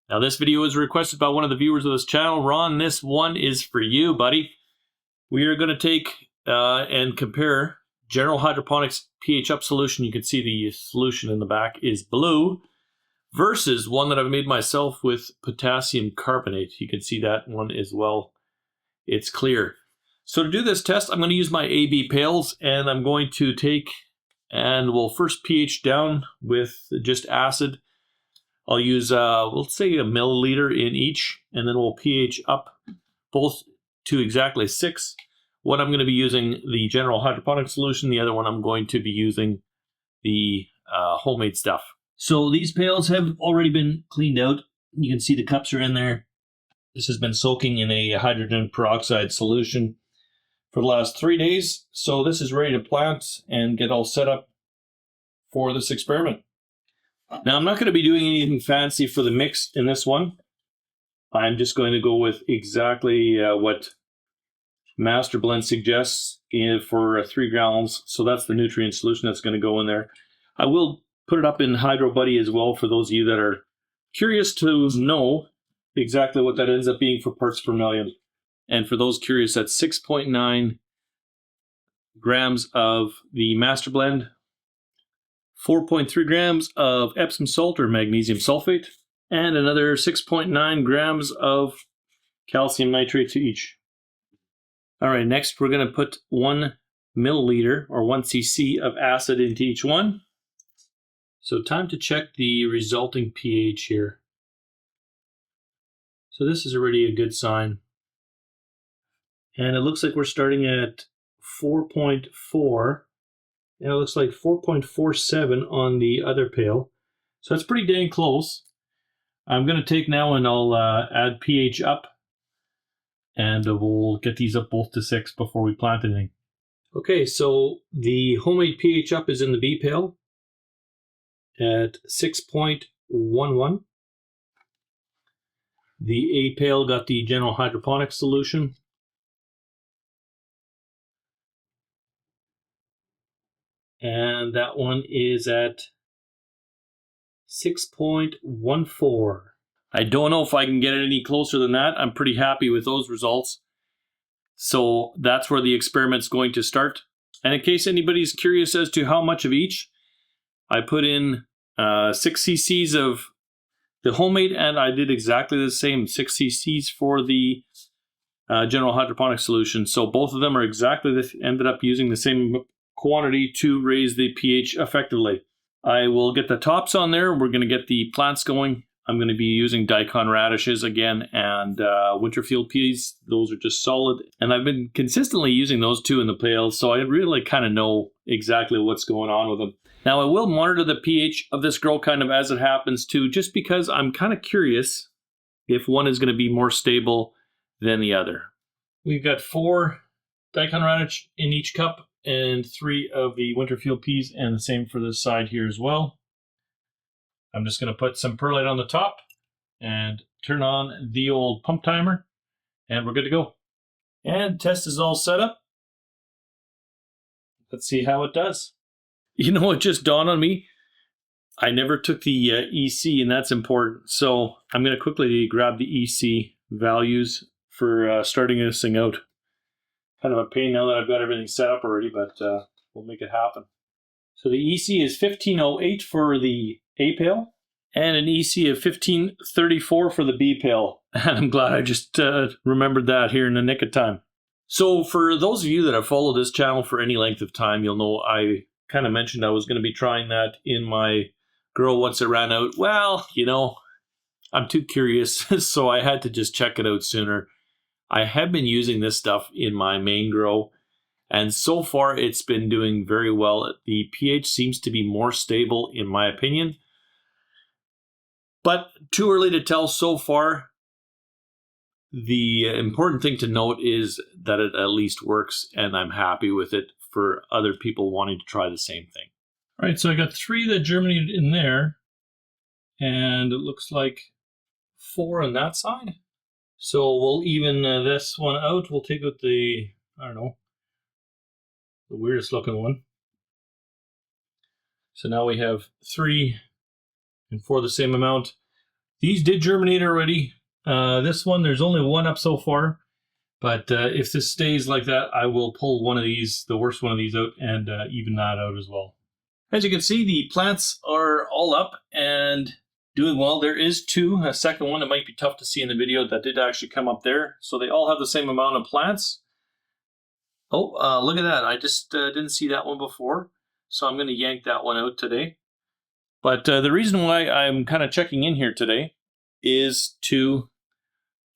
Now this video was requested by one of the viewers of this channel. Ron, this one is for you, buddy. We are going to take and compare General Hydroponics pH up solution. You can see the solution in the back is blue versus one that I've made myself with potassium carbonate. You can see that one as well. It's clear. So to do this test, I'm going to use my AB pails, and I'm going to take and we'll first pH down with just acid. I'll use, we'll say, a milliliter in each, and then we'll pH up both to exactly 6. One I'm going to be using the General Hydroponic solution. The other one I'm going to be using the homemade stuff. So these pails have already been cleaned out. You can see the cups are in there. This has been soaking in a hydrogen peroxide solution for the last 3 days. So this is ready to plant and get all set up for this experiment. Now I'm not going to be doing anything fancy for the mix in this one. I'm just going to go with exactly what Master Blend suggests for 3 gallons. So that's the nutrient solution that's going to go in there. I will put it up in Hydro Buddy as well for those of you that are curious to know exactly what that ends up being for parts per million. And for those curious, that's 6.9 grams of the Master Blend, 4.3 grams of Epsom salt or magnesium sulfate, and another 6.9 grams of calcium nitrate to each. All right, next we're going to put 1 milliliter or 1 cc of acid into each one. So time to check the resulting pH here. So this is already a good sign. And it looks like we're starting at 4.4. And it looks like 4.47 on the other pail. So that's pretty dang close. I'm going to take now and I'll add pH up. And we'll get these up both to 6 before we plant anything. Okay, so the homemade pH up is in the B pail at 6.11. The A pail got the General Hydroponics solution. And that one is at 6.14. I don't know if I can get it any closer than that. I'm pretty happy with those results. So that's where the experiment's going to start. And in case anybody's curious as to how much of each, I put in 6 cc's of the homemade, and I did exactly the same, 6 cc's for the General Hydroponic solution. So both of them are exactly ended up using the same quantity to raise the pH effectively. I will get the tops on there. We're going to get the plants going. I'm going to be using daikon radishes again and Winterfield peas. Those are just solid. And I've been consistently using those two in the pails, so I really kind of know exactly what's going on with them. Now I will monitor the pH of this grow kind of as it happens too, just because I'm kind of curious if one is going to be more stable than the other. We've got 4 daikon radish in each cup and 3 of the Winterfield peas, and the same for this side here as well. I'm just going to put some perlite on the top and turn on the old pump timer, and we're good to go. And test is all set up. Let's see how it does. You know, it just dawned on me, I never took the EC, and that's important. So I'm going to quickly grab the EC values for starting this thing out. Kind of a pain now that I've got everything set up already, but we'll make it happen. So the EC is 1508 for the A pail, and an EC of 1534 for the B pail. And I'm glad I just remembered that here in the nick of time. So for those of you that have followed this channel for any length of time, you'll know I kind of mentioned I was going to be trying that in my grow once it ran out. Well, you know, I'm too curious, so I had to just check it out sooner. I have been using this stuff in my main grow, and so far it's been doing very well. The pH seems to be more stable in my opinion, but too early to tell so far. The important thing to note is that it at least works, and I'm happy with it for other people wanting to try the same thing. All right, so I got 3 that germinated in there, and it looks like 4 on that side. So we'll even this one out. We'll take out the, I don't know, the weirdest looking one. So now we have 3 and 4 the same amount. These did germinate already. This one, there's only one up so far. But if this stays like that, I will pull one of these, the worst one of these out, and even that out as well. As you can see, the plants are all up and doing well. There is a second one that might be tough to see in the video that did actually come up there. So they all have the same amount of plants. Oh, look at that. I just didn't see that one before. So I'm going to yank that one out today. But the reason why I'm kind of checking in here today is to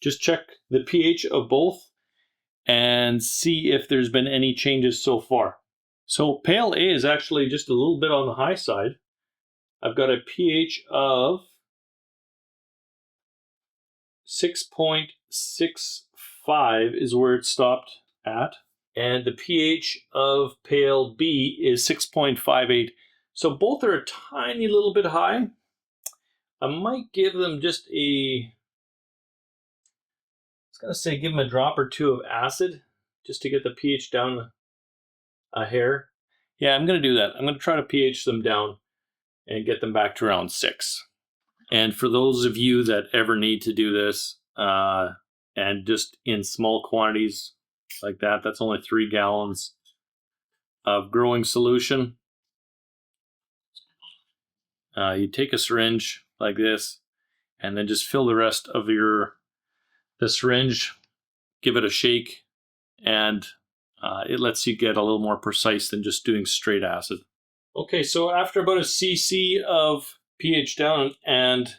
just check the pH of both and see if there's been any changes so far. So Pale A is actually just a little bit on the high side. I've got a pH of 6.65 is where it stopped at. And the pH of Pale B is 6.58. So both are a tiny little bit high. I might give them just give them a drop or two of acid just to get the pH down a hair. Yeah, I'm going to do that. I'm going to try to pH them down and get them back to around 6. And for those of you that ever need to do this, and just in small quantities like that, that's only 3 gallons of growing solution. You take a syringe like this and then just fill the rest of the syringe, give it a shake, and it lets you get a little more precise than just doing straight acid. Okay, so after about a cc of pH down, and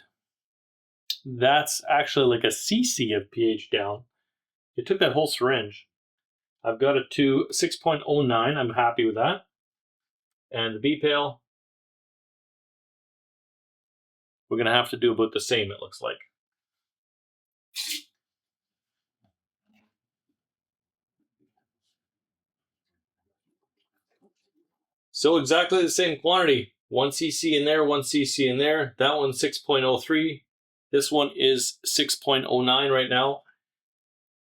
that's actually like a cc of pH down, it took that whole syringe. I've got it to 6.09. I'm happy with that. And the B Pale, we're going to have to do about the same, it looks like. So exactly the same quantity. 1 cc in there, 1 cc in there. That one's 6.03. This one is 6.09 right now.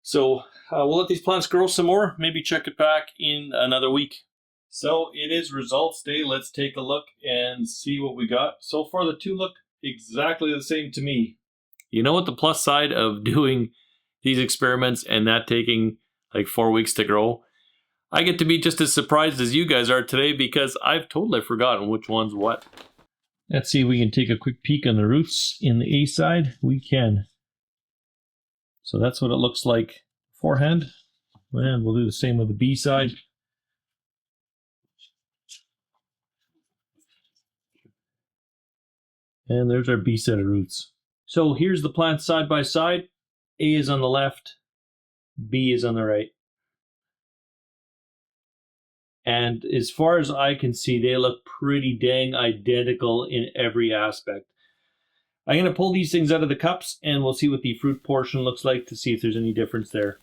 So we'll let these plants grow some more. Maybe check it back in another week. So it is results day. Let's take a look and see what we got. So far the two look exactly the same to me. You know what the plus side of doing these experiments and that taking like 4 weeks to grow? I get to be just as surprised as you guys are today because I've totally forgotten which one's what. Let's see if we can take a quick peek on the roots in the A side. We can. So that's what it looks like beforehand. And we'll do the same with the B side. And there's our B set of roots. So here's the plants side by side. A is on the left, B is on the right. And as far as I can see, they look pretty dang identical in every aspect. I'm going to pull these things out of the cups and we'll see what the fruit portion looks like to see if there's any difference there.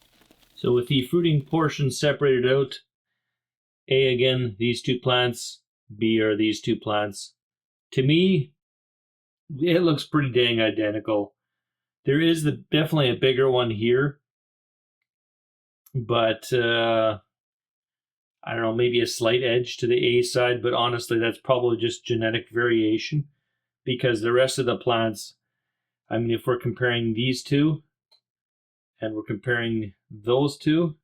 So with the fruiting portion separated out, A again, these two plants, B are these two plants. To me, it looks pretty dang identical. There is definitely a bigger one here, but I don't know, maybe a slight edge to the A side, but honestly, that's probably just genetic variation because the rest of the plants, I mean, if we're comparing these two and we're comparing those two,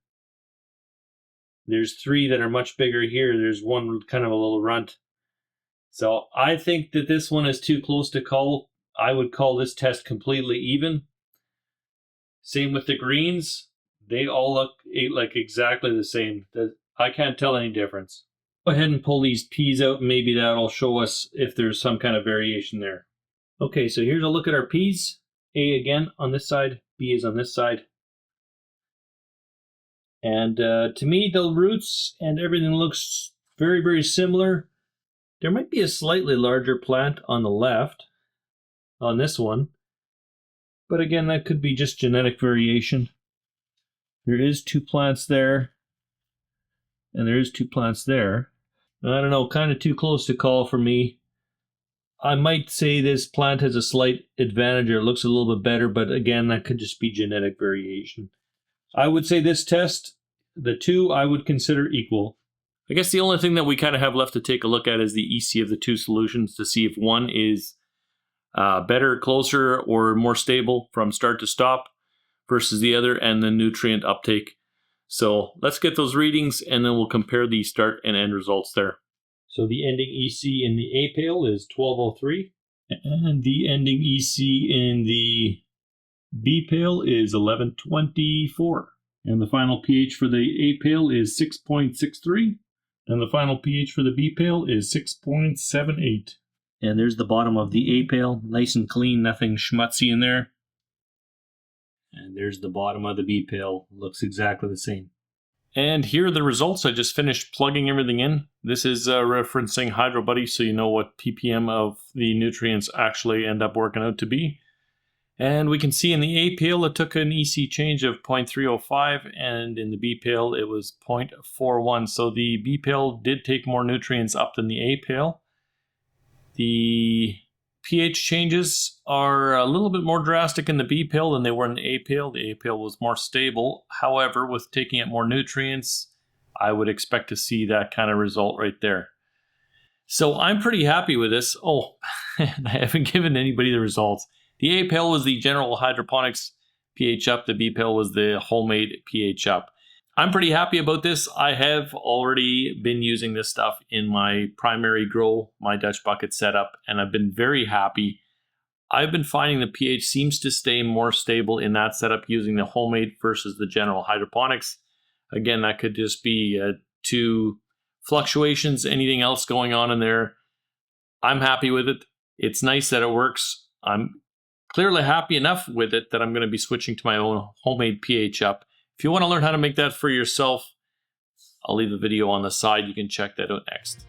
there's 3 that are much bigger here. There's one kind of a little runt. So I think that this one is too close to call. I would call this test completely even. Same with the greens. They all look like exactly the same. I can't tell any difference. Go ahead and pull these peas out. Maybe that'll show us if there's some kind of variation there. Okay, so here's a look at our peas. A again on this side, B is on this side. And to me, the roots and everything looks very, very similar. There might be a slightly larger plant on the left on this one. But again, that could be just genetic variation. There is 2 plants there. And there is 2 plants there. I don't know, kind of too close to call for me. I might say this plant has a slight advantage or it looks a little bit better, but again, that could just be genetic variation. I would say this test, the 2 I would consider equal. I guess the only thing that we kind of have left to take a look at is the EC of the 2 solutions to see if one is better, closer, or more stable from start to stop versus the other, and the nutrient uptake. So let's get those readings and then we'll compare the start and end results there. So the ending EC in the A pail is 1203, and the ending EC in the B pail is 1124. And the final pH for the A pail is 6.63, and the final pH for the B pail is 6.78. And there's the bottom of the A pail, nice and clean, nothing schmutzy in there. And there's the bottom of the B pail, looks exactly the same. And here are the results. I just finished plugging everything in. This is referencing HydroBuddy, so you know what ppm of the nutrients actually end up working out to be. And we can see in the A pail it took an EC change of 0.305, and in the B pail it was 0.41. So the B pail did take more nutrients up than the A pail. The pH changes are a little bit more drastic in the B pail than they were in the A pail. The A pail was more stable. However, with taking up more nutrients, I would expect to see that kind of result right there. So I'm pretty happy with this. Oh, I haven't given anybody the results. The A pail was the General Hydroponics pH up. The B pail was the homemade pH up. I'm pretty happy about this. I have already been using this stuff in my primary grow, my Dutch bucket setup, and I've been very happy. I've been finding the pH seems to stay more stable in that setup using the homemade versus the General Hydroponics. Again, that could just be to fluctuations, anything else going on in there. I'm happy with it. It's nice that it works. I'm clearly happy enough with it that I'm going to be switching to my own homemade pH up. If you want to learn how to make that for yourself, I'll leave a video on the side. You can check that out next.